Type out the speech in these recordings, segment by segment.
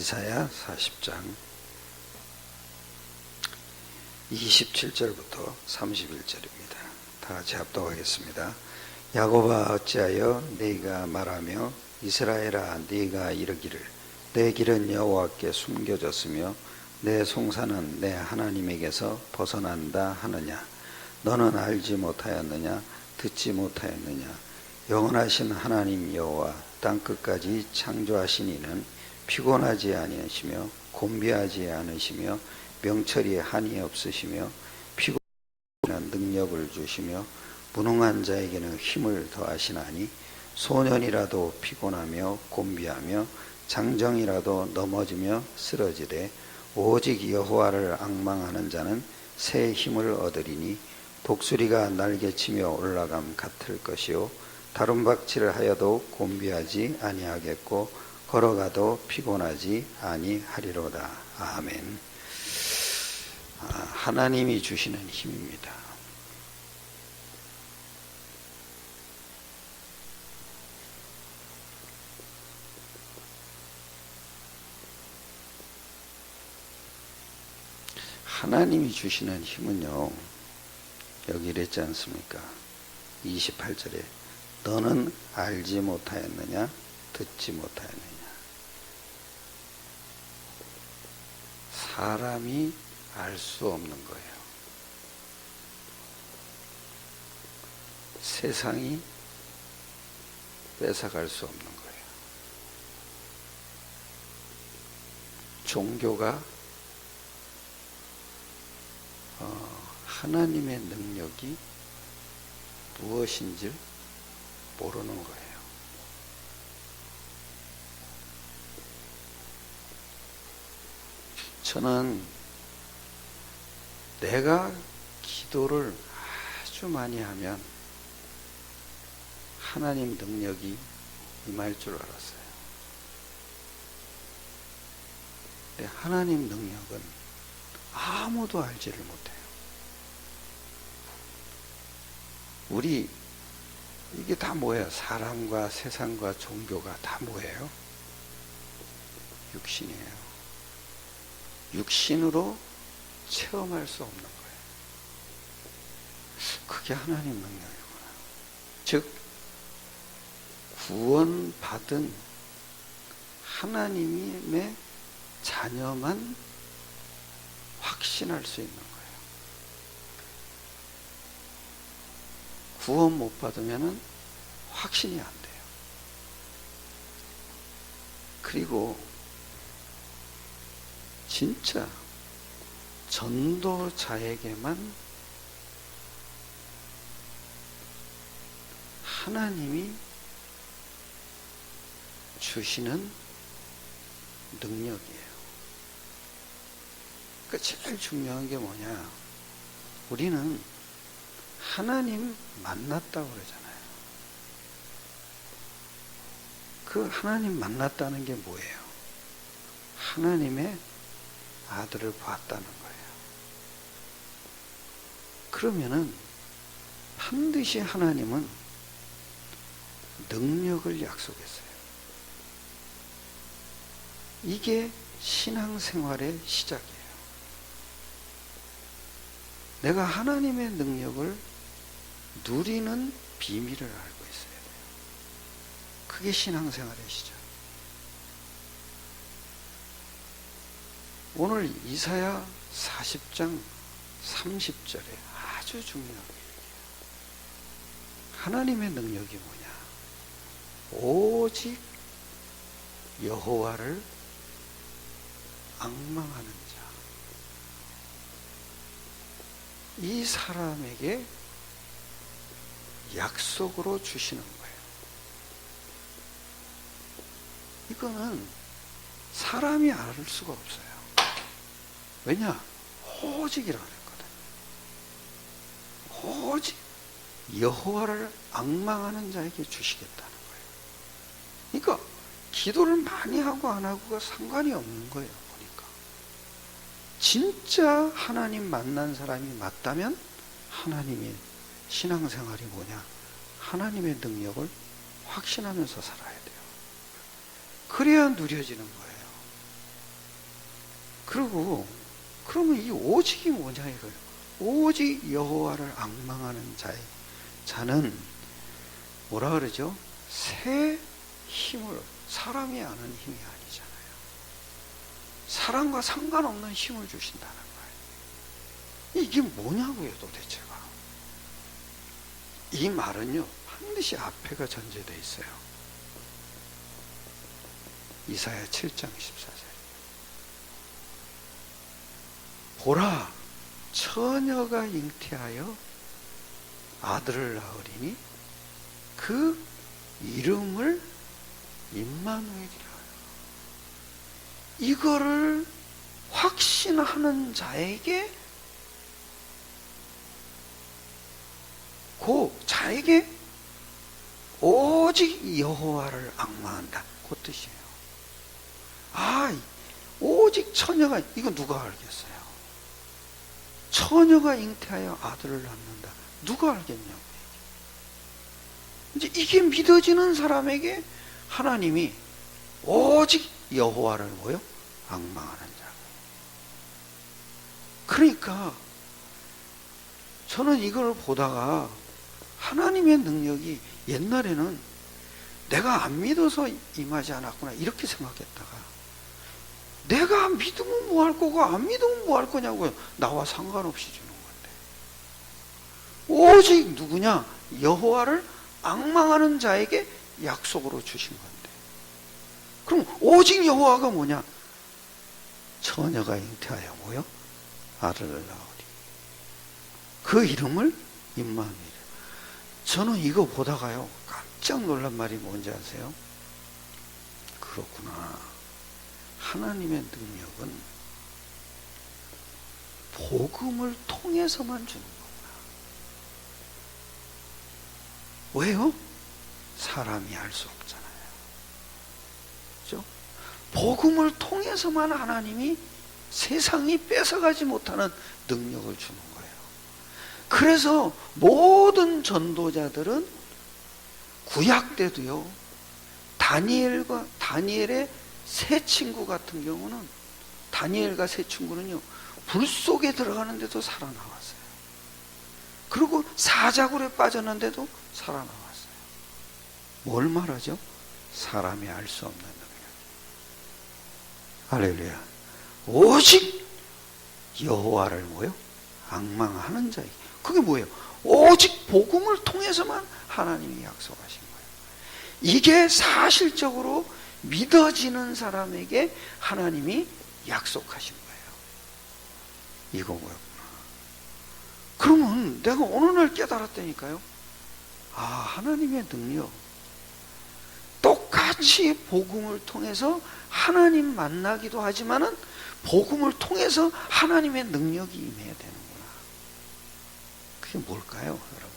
이사야 40장 27절부터 31절입니다. 다 같이 합독하겠습니다. 야곱아 어찌하여 네가 말하며 이스라엘아 네가 이르기를 내 길은 여호와께 숨겨졌으며 내 송사는 내 하나님에게서 벗어난다 하느냐. 너는 알지 못하였느냐 듣지 못하였느냐. 영원하신 하나님 여호와 땅끝까지 창조하신 이는 피곤하지 아니하시며 곤비하지 않으시며 명철이 한이 없으시며 피곤한 능력을 주시며 무능한 자에게는 힘을 더하시나니 소년이라도 피곤하며 곤비하며 장정이라도 넘어지며 쓰러지되 오직 여호와를 앙망하는 자는 새 힘을 얻으리니 독수리가 날개치며 올라감 같을 것이요 다름박질을 하여도 곤비하지 아니하겠고 걸어가도 피곤하지 아니하리로다. 아멘. 하나님이 주시는 힘입니다. 하나님이 주시는 힘은요, 여기 이랬지 않습니까? 28절에 너는 알지 못하였느냐 듣지 못하였느냐. 사람이 알 수 없는 거예요. 세상이 뺏어갈 수 없는 거예요. 종교가 하나님의 능력이 무엇인지 모르는 거예요. 저는 내가 기도를 아주 많이 하면 하나님 능력이 임할 줄 알았어요. 근데 하나님 능력은 아무도 알지를 못해요. 우리 이게 다 뭐예요? 사람과 세상과 종교가 다 뭐예요? 육신이에요. 육신으로 체험할 수 없는 거예요. 그게 하나님 능력이구나. 즉 구원받은 하나님의 자녀만 확신할 수 있는 거예요. 구원 못 받으면은 확신이 안 돼요. 그리고 진짜 전도자에게만 하나님이 주시는 능력이에요. 그러니까 제일 중요한 게 뭐냐? 우리는 하나님 만났다고 그러잖아요. 그 하나님 만났다는 게 뭐예요? 하나님의 아들을 봤다는 거예요. 그러면은 반드시 하나님은 능력을 약속했어요. 이게 신앙생활의 시작이에요. 내가 하나님의 능력을 누리는 비밀을 알고 있어야 돼요. 그게 신앙생활의 시작. 오늘 이사야 40장 30절에 아주 중요한 얘기예요. 하나님의 능력이 뭐냐? 오직 여호와를 앙망하는 자. 이 사람에게 약속으로 주시는 거예요. 이거는 사람이 알 수가 없어요. 왜냐? 오직이라고 그랬거든. 오직 여호와를 앙망하는 자에게 주시겠다는 거예요. 그러니까 기도를 많이 하고 안 하고가 상관이 없는 거예요. 보니까 진짜 하나님 만난 사람이 맞다면 하나님의 신앙생활이 뭐냐? 하나님의 능력을 확신하면서 살아야 돼요. 그래야 누려지는 거예요. 그리고 그러면 이 오직이 뭐냐 이거예요. 오직 여호와를 앙망하는 자는 뭐라 그러죠? 새 힘을, 사람이 아는 힘이 아니잖아요. 사람과 상관없는 힘을 주신다는 거예요. 이게 뭐냐고요 도대체가. 이 말은요 반드시 앞에가 전제되어 있어요. 이사야 7장 14절. 보라, 처녀가 잉태하여 아들을 낳으리니 그 이름을 임마누엘이라. 이거를 확신하는 자에게, 자에게 오직 여호와를 앙망한다, 그 뜻이에요. 오직 처녀가, 이거 누가 알겠어요? 처녀가 잉태하여 아들을 낳는다, 누가 알겠냐고. 이제 이게 믿어지는 사람에게 하나님이 오직 여호와를 뭐요? 앙망하는 자. 그러니까 저는 이걸 보다가 하나님의 능력이 옛날에는 내가 안 믿어서 임하지 않았구나 이렇게 생각했다가, 내가 믿으면 뭐 할 거고 안 믿으면 뭐 할 거냐고요. 나와 상관없이 주는 건데, 오직 누구냐? 여호와를 앙망하는 자에게 약속으로 주신 건데, 그럼 오직 여호와가 뭐냐? 처녀가 잉태하여 뭐요? 아들을 낳으리. 그 이름을 임마누엘. 저는 이거 보다가요 깜짝 놀란 말이 뭔지 아세요? 그렇구나, 하나님의 능력은 복음을 통해서만 주는 거구나. 왜요? 사람이 할 수 없잖아요. 그렇죠? 복음을 통해서만 하나님이 세상이 뺏어가지 못하는 능력을 주는 거예요. 그래서 모든 전도자들은 구약 때도요, 다니엘의 세 친구 같은 경우는, 다니엘과 세 친구는요 불 속에 들어가는데도 살아나왔어요. 그리고 사자굴에 빠졌는데도 살아나왔어요. 뭘 말하죠? 사람이 알 수 없는 능력. 할렐루야. 오직 여호와를 뭐요? 앙망하는 자에게. 그게 뭐예요? 오직 복음을 통해서만 하나님이 약속하신 거예요. 이게 사실적으로 믿어지는 사람에게 하나님이 약속하신 거예요. 이거 뭐였구나. 그러면 내가 어느 날 깨달았다니까요. 하나님의 능력, 똑같이 복음을 통해서 하나님 만나기도 하지만은 복음을 통해서 하나님의 능력이 임해야 되는구나. 그게 뭘까요, 여러분?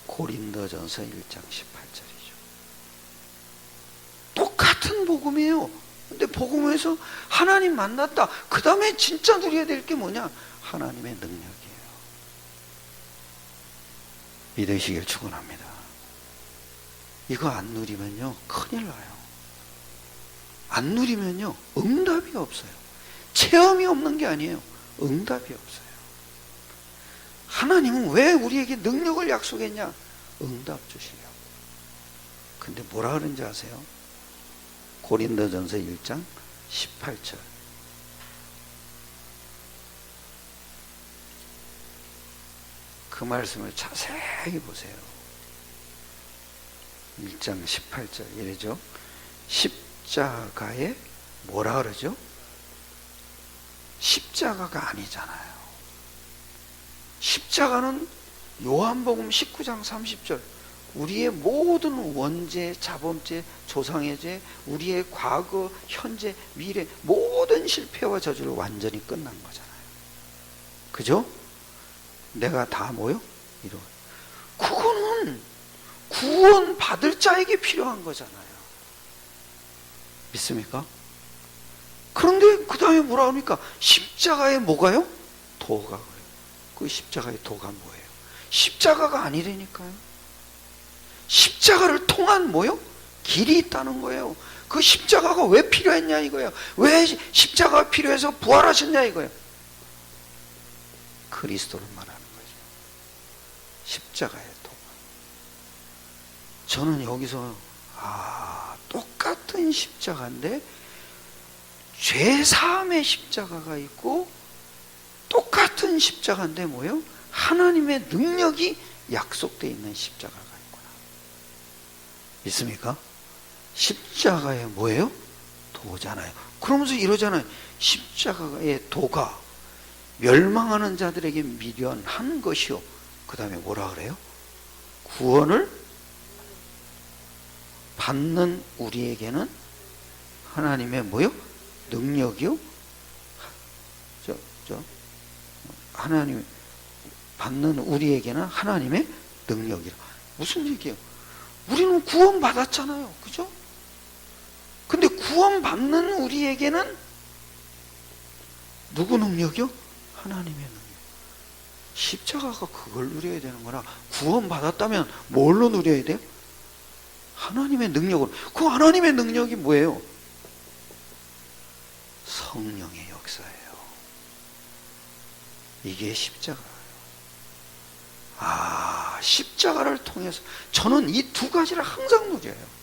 고린도전서 1장 18절이죠. 똑같은 복음이에요. 근데 복음에서 하나님 만났다, 그 다음에 진짜 누려야 될 게 뭐냐? 하나님의 능력이에요. 믿으시길 축원합니다. 이거 안 누리면요 큰일 나요. 안 누리면요 응답이 없어요. 체험이 없는 게 아니에요, 응답이 없어요. 하나님은 왜 우리에게 능력을 약속했냐? 응답 주시려고. 근데 뭐라 그런지 아세요? 고린도전서 1장 18절. 그 말씀을 자세히 보세요. 1장 18절 이래죠. 십자가에 뭐라 그러죠? 십자가가 아니잖아요. 십자가는 요한복음 19장 30절 우리의 모든 원죄, 자범죄, 조상의 죄, 우리의 과거, 현재, 미래 모든 실패와 저주를 완전히 끝난 거잖아요. 그죠? 내가 다 뭐요? 이런. 그거는 구원 받을 자에게 필요한 거잖아요. 믿습니까? 그런데 그 다음에 뭐라 합니까? 십자가에 뭐가요? 도가. 그 십자가의 도가 뭐예요? 십자가가 아니라니까요. 십자가를 통한 뭐요? 길이 있다는 거예요. 그 십자가가 왜 필요했냐 이거예요. 왜 십자가가 필요해서 부활하셨냐 이거예요. 그리스도를 말하는 거죠. 십자가의 도가. 저는 여기서 똑같은 십자가인데 죄사함의 십자가가 있고 똑같은 십자가인데 뭐예요? 하나님의 능력이 약속되어 있는 십자가가 있구나. 믿습니까? 십자가의 뭐예요? 도잖아요. 그러면서 이러잖아요. 십자가의 도가 멸망하는 자들에게 미련한 것이요. 그 다음에 뭐라 그래요? 구원을 받는 우리에게는 하나님의 뭐요? 능력이요? 하나님 받는 우리에게는 하나님의 능력이라. 무슨 얘기예요? 우리는 구원 받았잖아요. 그죠? 근데 구원 받는 우리에게는 누구 능력이요? 하나님의 능력. 십자가가 그걸 누려야 되는 거라. 구원 받았다면 뭘로 누려야 돼요? 하나님의 능력으로. 그 하나님의 능력이 뭐예요? 성령의 역사예요. 이게 십자가예요. 십자가를 통해서 저는 이 두 가지를 항상 누려요.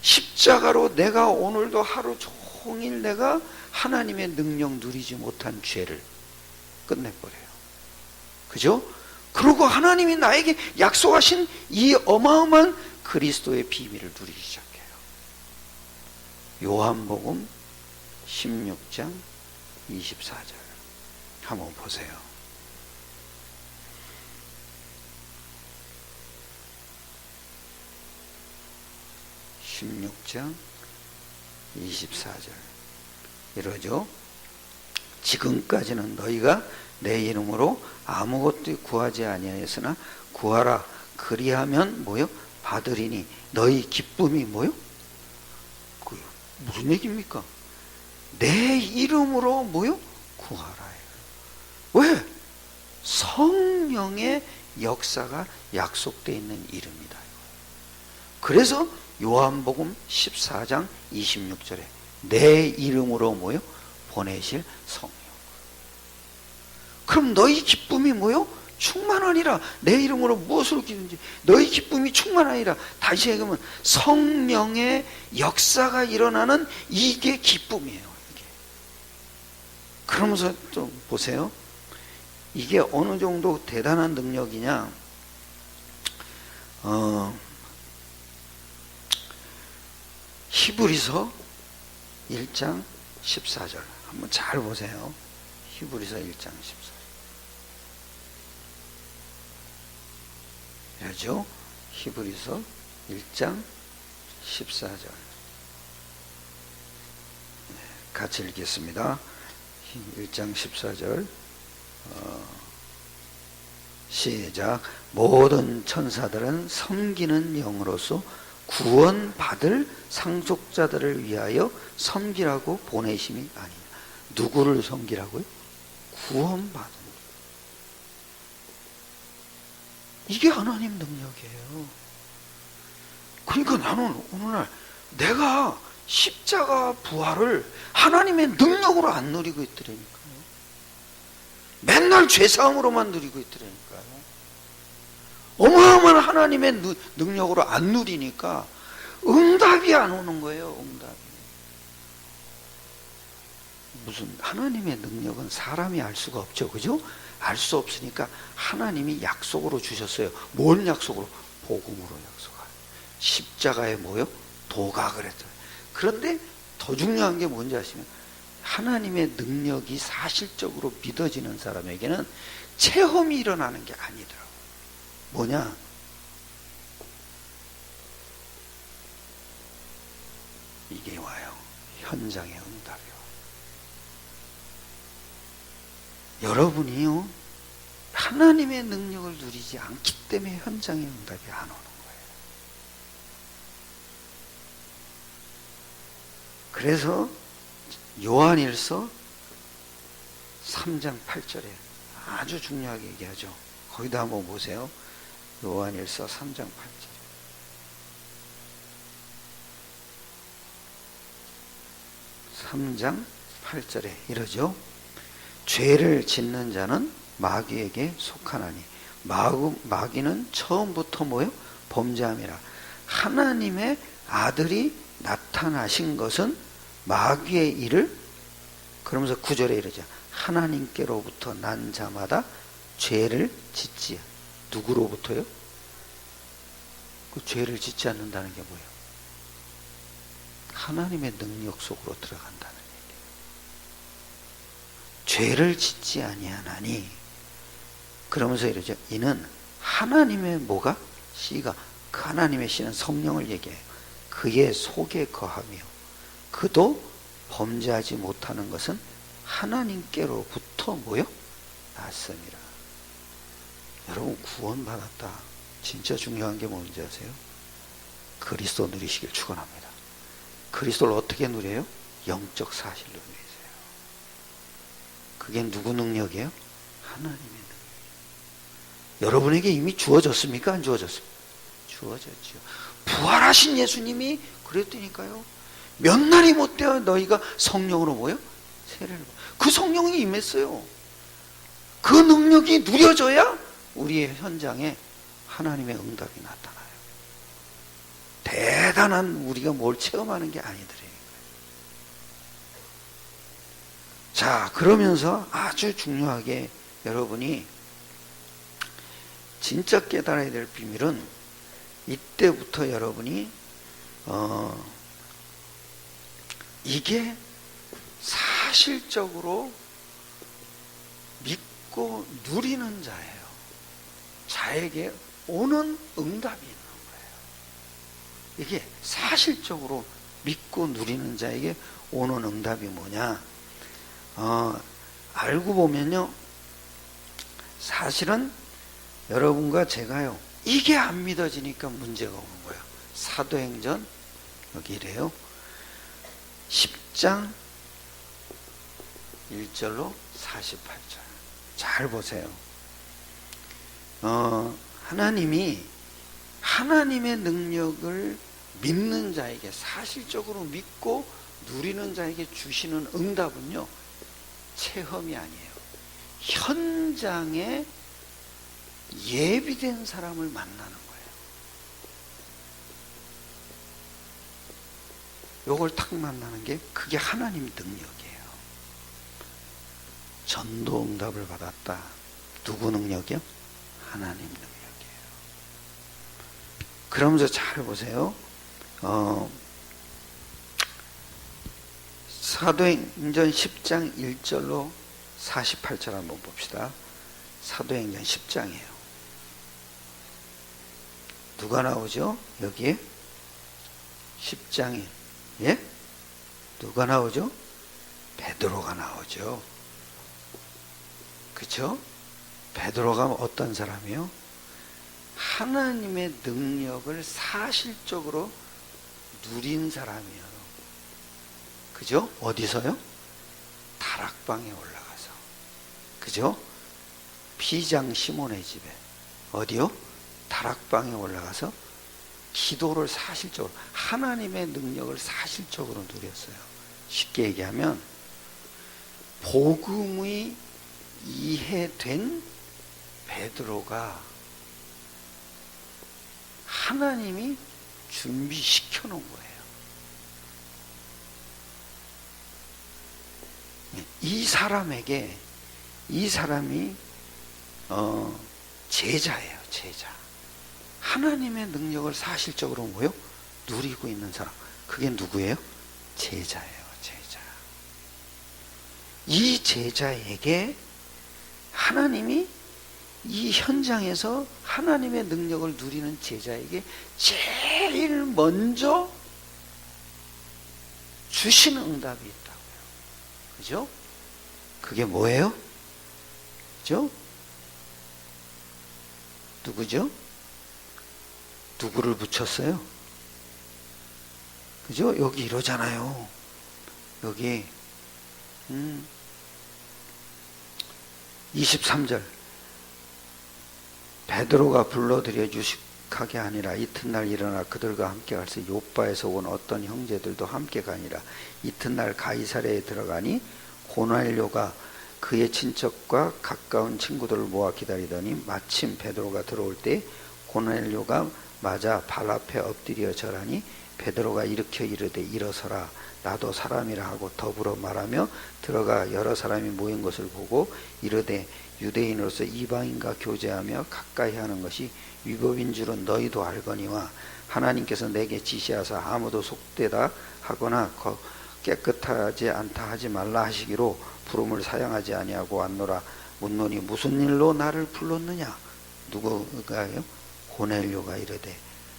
십자가로 내가 오늘도 하루 종일 내가 하나님의 능력 누리지 못한 죄를 끝내버려요. 그죠? 그리고 하나님이 나에게 약속하신 이 어마어마한 그리스도의 비밀을 누리기 시작해요. 요한복음 16장 24절 한번 보세요. (16장 24절) 이러죠. 지금까지는 너희가 내 이름으로 아무것도 구하지 아니하였으나 구하라. 그리하면 뭐요? 받으리니. 너희 기쁨이 뭐요? 그 무슨 얘기입니까? 내 이름으로 뭐요? 구하라. 왜? 성령의 역사가 약속되어 있는 이름이다. 그래서 요한복음 14장 26절에 내 이름으로 뭐요? 보내실 성령. 그럼 너희 기쁨이 뭐요? 충만하니라. 내 이름으로 무엇으로 기든지 너희 기쁨이 충만하니라. 다시 얘기하면 성령의 역사가 일어나는 이게 기쁨이에요. 이게. 그러면서 또 보세요. 이게 어느 정도 대단한 능력이냐. 히브리서 1장 14절 한번 잘 보세요. 히브리서 1장 14절 그렇죠? 히브리서 1장 14절 같이 읽겠습니다. 1장 14절 시작. 모든 천사들은 섬기는 영으로서 구원받을 상속자들을 위하여 섬기라고 보내심이 아니냐. 누구를 섬기라고요? 구원받은. 이게 하나님 능력이에요. 그러니까 나는 오늘날 내가 십자가 부활을 하나님의 능력으로 안 누리고 있더라니까요. 맨날 죄사함으로만 누리고 있더라니까요. 어마어마한 하나님의 능력으로 안 누리니까 응답이 안 오는 거예요. 응답이. 무슨 하나님의 능력은 사람이 알 수가 없죠. 그죠? 알 수 없으니까 하나님이 약속으로 주셨어요. 뭘 약속으로? 복음으로 약속하요. 십자가에 뭐요? 도가 그랬어요. 그런데 더 중요한 게 뭔지 아시면 하나님의 능력이 사실적으로 믿어지는 사람에게는 체험이 일어나는 게 아니더라고요. 뭐냐? 이게 와요. 현장의 응답이 와요. 여러분이요, 하나님의 능력을 누리지 않기 때문에 현장의 응답이 안 오는 거예요. 그래서 요한일서 3장 8절에 아주 중요하게 얘기하죠. 거기다 한번 보세요. 요한일서 3장 8절. 3장 8절에 이러죠. 죄를 짓는 자는 마귀에게 속하나니 마귀는 처음부터 뭐요? 범죄함이라. 하나님의 아들이 나타나신 것은 마귀의 일을, 그러면서 9절에 이러죠. 하나님께로부터 난 자마다 죄를 짓지. 누구로부터요? 그 죄를 짓지 않는다는 게 뭐예요? 하나님의 능력 속으로 들어간다는 얘기예요. 죄를 짓지 아니하나니, 그러면서 이러죠. 이는 하나님의 뭐가? 씨가, 그 하나님의 씨는 성령을 얘기해요. 그의 속에 거하며 그도 범죄하지 못하는 것은 하나님께로부터 뭐요? 났습니다. 여러분, 구원받았다. 진짜 중요한 게 뭔지 아세요? 그리스도 누리시길 축원합니다. 그리스도를 어떻게 누려요? 영적 사실로 누리세요. 그게 누구 능력이에요? 하나님의 능력. 여러분에게 이미 주어졌습니까? 안 주어졌습니까? 주어졌죠. 부활하신 예수님이 그랬다니까요. 몇 날이 못 되어 너희가 성령으로 뭐요? 세례를 받아. 그 성령이 임했어요. 그 능력이 누려져야 우리의 현장에 하나님의 응답이 나타나요. 대단한 우리가 뭘 체험하는 게 아니더래요. 자, 그러면서 아주 중요하게 여러분이 진짜 깨달아야 될 비밀은 이때부터 여러분이 이게 사실적으로 믿고 누리는 자예요. 자에게 오는 응답이 있는 거예요. 이게 사실적으로 믿고 누리는 자에게 오는 응답이 뭐냐? 알고 보면요, 사실은 여러분과 제가요, 이게 안 믿어지니까 문제가 오는 거예요. 사도행전 여기 이래요. 10장 1절로 48절. 잘 보세요. 하나님이 하나님의 능력을 믿는 자에게, 사실적으로 믿고 누리는 자에게 주시는 응답은요, 체험이 아니에요. 현장에 예비된 사람을 만나는 거예요. 요걸 탁 만나는 게, 그게 하나님 능력이에요. 전도 응답을 받았다. 누구 능력이요? 하나님 능력이에요. 그러면서 잘 보세요. 사도행전 10장 1절로 48절 한번 봅시다. 사도행전 10장이에요. 누가 나오죠? 여기에 10장에, 예? 누가 나오죠? 베드로가 나오죠. 그쵸? 베드로가 어떤 사람이요? 하나님의 능력을 사실적으로 누린 사람이에요. 그죠? 어디서요? 다락방에 올라가서. 그죠? 피장 시몬의 집에. 어디요? 다락방에 올라가서 기도를 사실적으로, 하나님의 능력을 사실적으로 누렸어요. 쉽게 얘기하면 복음이 이해된 베드로가 하나님이 준비시켜 놓은 거예요. 이 사람에게, 이 사람이 제자예요. 제자. 하나님의 능력을 사실적으로 뭐요? 누리고 있는 사람. 그게 누구예요? 제자예요. 제자. 이 제자에게 하나님이, 이 현장에서 하나님의 능력을 누리는 제자에게 제일 먼저 주시는 응답이 있다고요. 그죠? 그게 뭐예요? 그죠? 누구죠? 누구를 붙였어요? 그죠? 여기 이러잖아요. 여기 23절. 베드로가 불러들여 가게 하니라. 이튿날 일어나 그들과 함께 갈새 요바에서 온 어떤 형제들도 함께 가니라. 이튿날 가이사랴에 들어가니 고넬료가 그의 친척과 가까운 친구들을 모아 기다리더니 마침 베드로가 들어올 때 고넬료가 맞아 발 앞에 엎드려 절하니 베드로가 일으켜 이르되 일어서라, 나도 사람이라 하고 더불어 말하며 들어가 여러 사람이 모인 것을 보고 이르되 유대인으로서 이방인과 교제하며 가까이 하는 것이 위법인 줄은 너희도 알거니와 하나님께서 내게 지시하사 아무도 속되다 하거나 깨끗하지 않다 하지 말라 하시기로 부름을 사양하지 아니하고 왔노라. 묻노니 무슨 일로 나를 불렀느냐? 누구가요? 고넬료가 이르되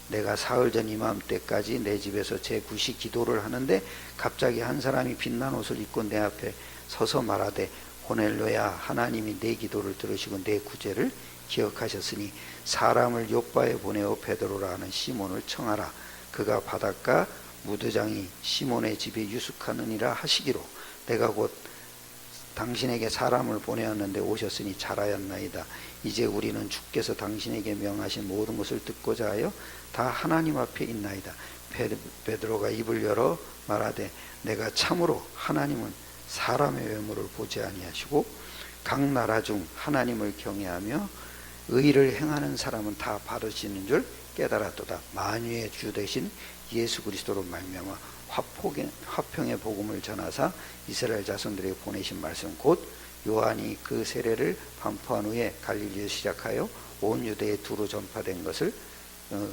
내가 사흘 전 이맘때까지 내 집에서 제9시 기도를 하는데 갑자기 한 사람이 빛난 옷을 입고 내 앞에 서서 말하되 고넬료야, 하나님이 내 기도를 들으시고 내 구제를 기억하셨으니 사람을 요바에 보내어 베드로라 하는 시몬을 청하라. 그가 바닷가 무드장이 시몬의 집에 유숙하느니라 하시기로 내가 곧 당신에게 사람을 보내었는데 오셨으니 잘하였나이다. 이제 우리는 주께서 당신에게 명하신 모든 것을 듣고자 하여 다 하나님 앞에 있나이다. 베드로가 입을 열어 말하되 내가 참으로 하나님은 사람의 외모를 보지 아니하시고 각 나라 중 하나님을 경외하며 의를 행하는 사람은 다 받으시는 줄 깨달았도다. 만유의 주 되신 예수 그리스도로 말미암아 화평의 복음을 전하사 이스라엘 자손들에게 보내신 말씀 곧 요한이 그 세례를 반포한 후에 갈릴리에 시작하여 온 유대에 두루 전파된 것을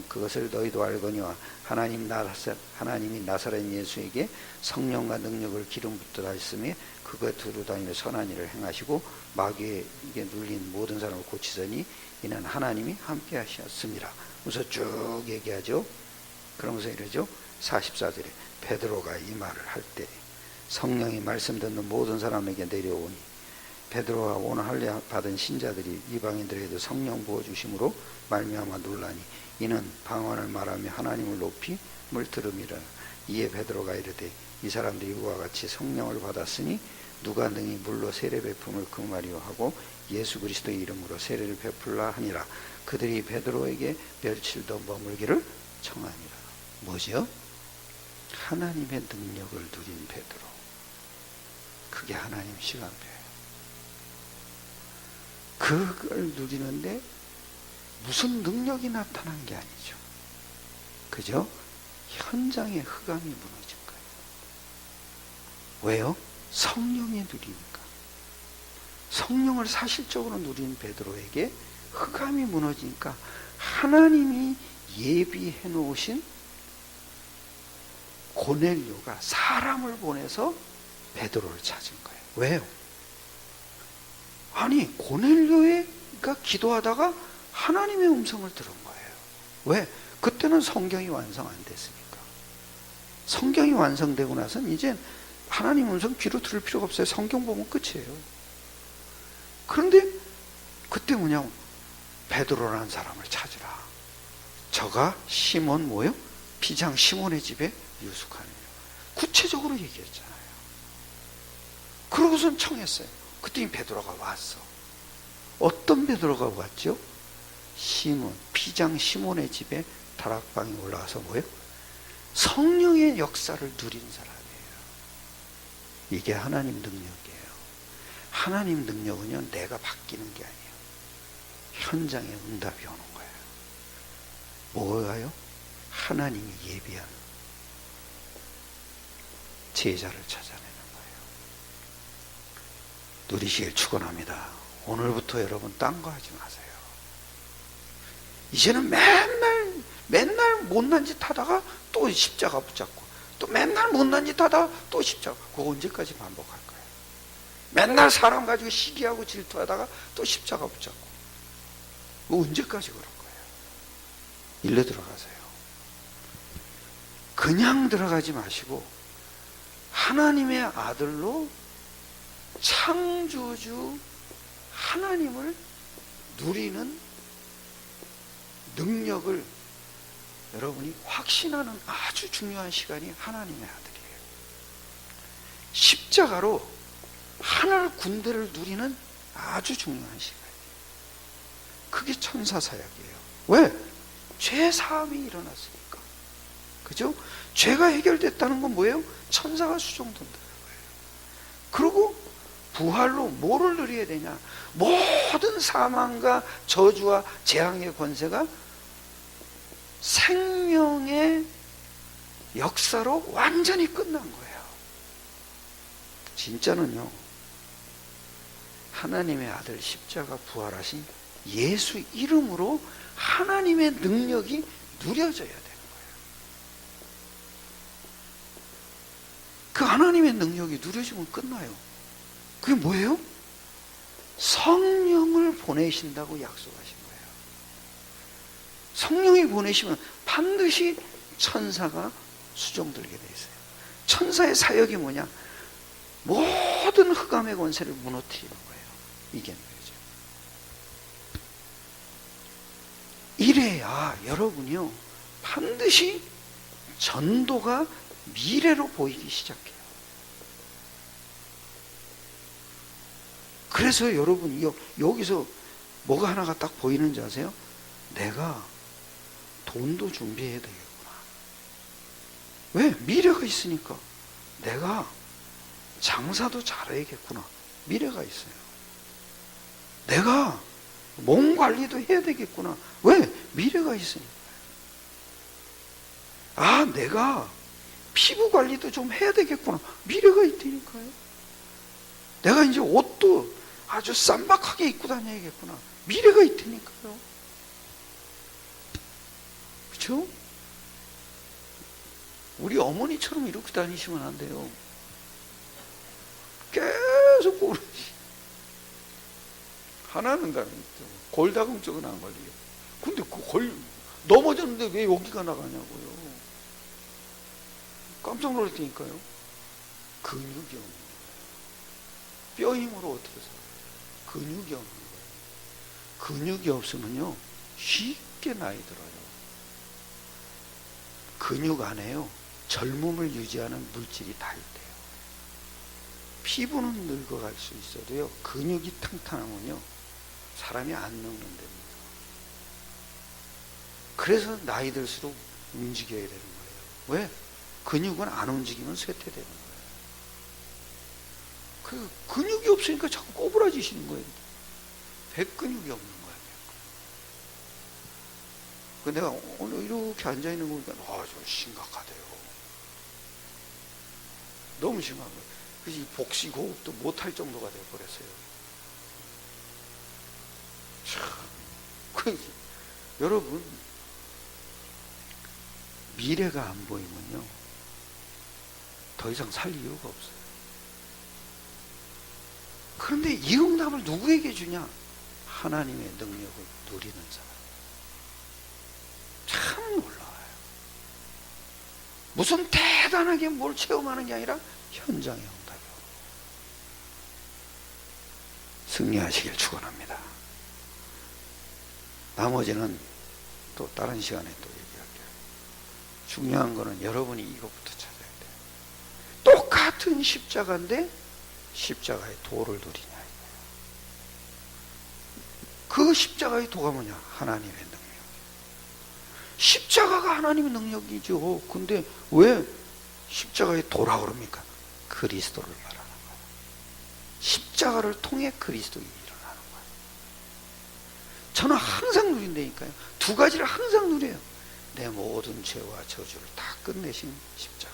그것을 너희도 알거니와 하나님이 나사렛 예수에게 성령과 능력을 기름 붓듯 하셨으며 그가 두루 다니며 선한 일을 행하시고 마귀에게 눌린 모든 사람을 고치더니 이는 하나님이 함께 하셨습니다. 그래서 쭉 얘기하죠. 그러면서 이러죠. 44절에 베드로가 이 말을 할 때 성령이 말씀 듣는 모든 사람에게 내려오니 베드로가 오늘 할례 받은 신자들이 이방인들에게도 성령 부어주심으로 말미암아 놀라니 이는 방언을 말하며 하나님을 높임을 들음이라. 이에 베드로가 이르되 이 사람들이 이와 같이 성령을 받았으니 누가 능히 물로 세례 베품을 금하리요 하고 예수 그리스도의 이름으로 세례를 베풀라 하니라. 그들이 베드로에게 며칠 더 머물기를 청하니라. 뭐죠? 하나님의 능력을 누린 베드로. 그게 하나님 시간표예요. 그걸 누리는데 무슨 능력이 나타난 게 아니죠. 그죠? 현장의 흑암이 무너진 거예요. 왜요? 성령이 누리니까. 성령을 사실적으로 누린 베드로에게 흑암이 무너지니까 하나님이 예비해 놓으신 고넬료가 사람을 보내서 베드로를 찾은 거예요. 왜요? 아니 고넬료가 기도하다가 하나님의 음성을 들은 거예요. 왜? 그때는 성경이 완성 안 됐으니까. 성경이 완성되고 나서는 이제 하나님 음성 귀로 들을 필요가 없어요. 성경 보면 끝이에요. 그런데 그때 뭐냐고 베드로라는 사람을 찾으라. 저가 시몬 뭐요? 피장 시몬의 집에 유숙하느냐. 구체적으로 얘기했잖아요. 그러고선 청했어요. 그랬더니 베드로가 왔어. 어떤 베드로가 왔죠? 시몬, 피장 시몬의 집에 다락방에 올라와서 뭐예요? 성령의 역사를 누린 사람이에요. 이게 하나님 능력이에요. 하나님 능력은요, 내가 바뀌는 게 아니에요. 현장에 응답이 오는 거예요. 뭐가요? 하나님이 예비한 제자를 찾아내는 거예요. 누리시길 축원합니다. 오늘부터 여러분 딴 거 하지 마세요. 이제는 맨날 못난 짓 하다가 또 십자가 붙잡고 또 맨날 못난 짓 하다가 또 십자가. 그거 언제까지 반복할 거예요? 맨날 사람 가지고 시기하고 질투하다가 또 십자가 붙잡고. 그거 언제까지 그럴 거예요? 일로 들어가세요. 그냥 들어가지 마시고 하나님의 아들로 창조주 하나님을 누리는 능력을 여러분이 확신하는 아주 중요한 시간이 하나님의 아들이에요. 십자가로 하늘 군대를 누리는 아주 중요한 시간이에요. 그게 천사사역이에요. 왜? 죄 사함이 일어났으니까. 그죠? 죄가 해결됐다는 건 뭐예요? 천사가 수종된다는 거예요. 그리고 부활로 뭐를 누려야 되냐? 모든 사망과 저주와 재앙의 권세가 생명의 역사로 완전히 끝난 거예요. 진짜는요, 하나님의 아들 십자가 부활하신 예수 이름으로 하나님의 능력이 누려져야 되는 거예요. 그 하나님의 능력이 누려지면 끝나요. 그게 뭐예요? 성령을 보내신다고 약속하신 거예요. 성령이 보내시면 반드시 천사가 수종들게 돼 있어요. 천사의 사역이 뭐냐? 모든 흑암의 권세를 무너뜨리는 거예요. 이게 뭐죠? 이래야 여러분이요, 반드시 전도가 미래로 보이기 시작해요. 그래서 여러분 여기서 뭐가 하나가 딱 보이는지 아세요? 내가 돈도 준비해야 되겠구나. 왜? 미래가 있으니까. 내가 장사도 잘해야겠구나. 미래가 있어요. 내가 몸 관리도 해야 되겠구나. 왜? 미래가 있으니까. 아, 내가 피부 관리도 좀 해야 되겠구나. 미래가 있다니까요. 내가 이제 옷도 아주 쌈박하게 입고 다녀야겠구나. 미래가 있다니까요. 그렇죠? 우리 어머니처럼 이렇게 다니시면 안 돼요. 계속 꼬르지. 하나는 골다공 쪽은 안 걸려요. 근데 넘어졌는데 왜 여기가 나가냐고요. 깜짝 놀랐다니까요. 근육이 없는 거예요. 뼈 힘으로 어떻게 살아요? 근육이 없는 거예요. 근육이 없으면요, 쉽게 나이 들어요. 근육 안에요, 젊음을 유지하는 물질이 다 있대요. 피부는 늙어갈 수 있어도요, 근육이 탕탕하면요, 사람이 안 늙는 됩니다. 그래서 나이 들수록 움직여야 되는 거예요. 왜? 근육은 안 움직이면 쇠퇴되는 거예요. 그 근육이 없으니까 자꾸 꼬부라지시는 거예요. 백근육이 없는 거예요. 그 내가 오늘 이렇게 앉아 있는 거 보니까 좀 심각하대요. 너무 심한 거예요. 그래서 이 복식 호흡도 못할 정도가 되어 버렸어요. 참, 여러분, 미래가 안 보이면요, 더 이상 살 이유가 없어요. 그런데 이 응답을 누구에게 주냐? 하나님의 능력을 누리는 사람. 참 놀라워요. 무슨 대단하게 뭘 체험하는 게 아니라 현장의 응답이요. 승리하시길 축원합니다. 나머지는 또 다른 시간에 또 얘기할게요. 중요한 거는 여러분이 이것부터 찾아야 돼요. 똑같은 십자가인데 십자가의 도를 누리냐. 그 십자가의 도가 뭐냐? 하나님의 능력. 십자가가 하나님의 능력이죠. 근데 왜 십자가의 도라 그럽니까? 그리스도를 말하는 거예요. 십자가를 통해 그리스도가 일어나는 거예요. 저는 항상 누린다니까요. 두 가지를 항상 누려요. 내 모든 죄와 저주를 다 끝내신 십자가.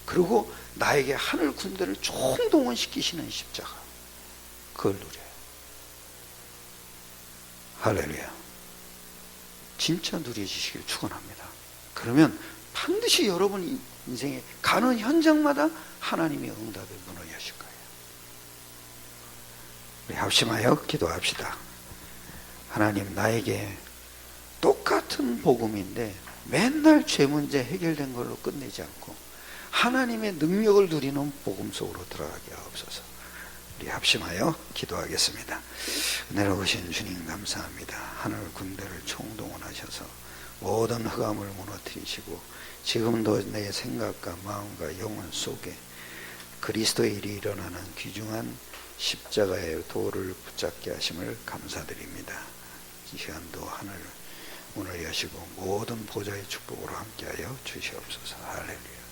그리고 나에게 하늘 군대를 총동원시키시는 십자가. 그걸 누려요. 할렐루야. 진짜 누려지시길 축원합니다. 그러면 반드시 여러분 인생에 가는 현장마다 하나님의 응답의 문을 여실 거예요. 우리 합심하여 기도합시다. 하나님, 나에게 똑같은 복음인데 맨날 죄 문제 해결된 걸로 끝내지 않고 하나님의 능력을 누리는 복음 속으로 들어가게 하옵소서. 우리 합심하여 기도하겠습니다. 내려오신 주님 감사합니다. 하늘 군대를 총동원하셔서 모든 흑암을 무너뜨리시고 지금도 내 생각과 마음과 영혼 속에 그리스도의 일이 일어나는 귀중한 십자가의 도를 붙잡게 하심을 감사드립니다. 이 시간도 하늘 오늘 여시고 모든 보좌의 축복으로 함께하여 주시옵소서. 할렐루야.